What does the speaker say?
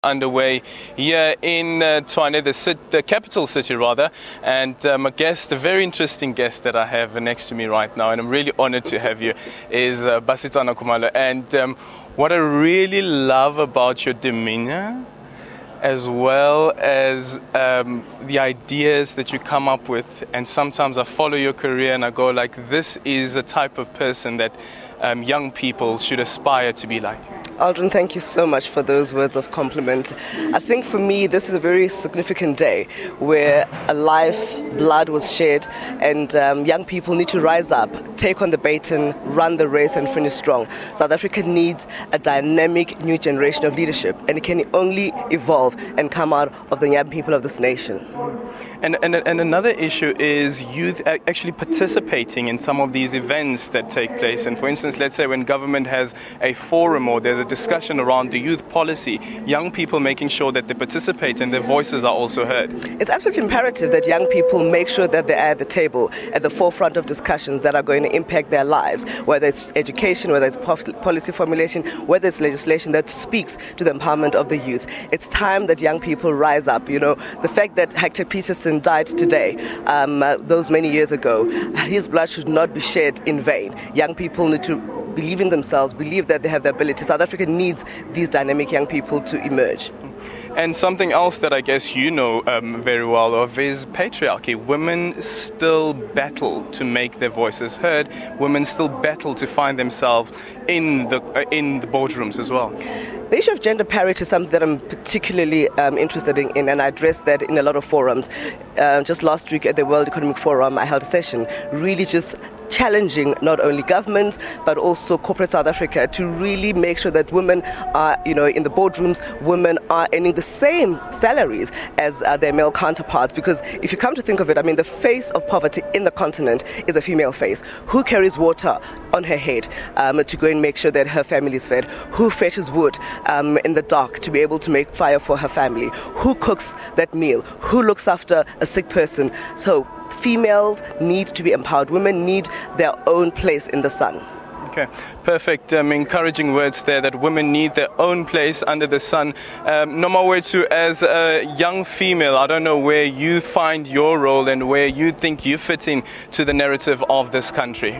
Underway here in Tshwane, the capital city rather, and a guest, a very interesting guest that I have next to me right now, and I'm really honored to have you, is Basetsana Kumalo. And what I really love about your demeanor, as well as the ideas that you come up with, and sometimes I follow your career and I go like, this is a type of person that young people should aspire to be like. Aldrin, thank you so much for those words of compliment. I think for me this is a very significant day where a life, blood was shed, and young people need to rise up, take on the baton, run the race and finish strong. South Africa needs a dynamic new generation of leadership, and it can only evolve and come out of the young people of this nation. And another issue is youth actually participating in some of these events that take place. And for instance, let's say when government has a forum or there's a discussion around the youth policy, young people making sure that they participate and their voices are also heard. It's absolutely imperative that young people make sure that they're at the table, at the forefront of discussions that are going to impact their lives, whether it's education, whether it's policy formulation, whether it's legislation that speaks to the empowerment of the youth. It's time that young people rise up. You know, the fact that Hector Peterson died today, those many years ago, his blood should not be shed in vain. Young people need to believe in themselves, believe that they have the ability. South Africa needs these dynamic young people to emerge. And something else that I guess you know very well of is patriarchy. Women still battle to make their voices heard. Women still battle to find themselves in the boardrooms as well. The issue of gender parity is something that I'm particularly interested in, and I address that in a lot of forums. Just last week at the World Economic Forum, I held a session really just challenging not only governments but also corporate South Africa to really make sure that women are, in the boardrooms, women are earning the same salaries as their male counterparts. Because if you come to think of it, I mean, the face of poverty in the continent is a female face. Who carries water on her head to go and make sure that her family is fed? Who fetches wood in the dark to be able to make fire for her family? Who cooks that meal? Who looks after a sick person? So females need to be empowered. Women need their own place in the sun. Okay, perfect. Encouraging words there, that women need their own place under the sun. Nomawethu, as a young female, I don't know where you find your role and where you think you fit in to the narrative of this country.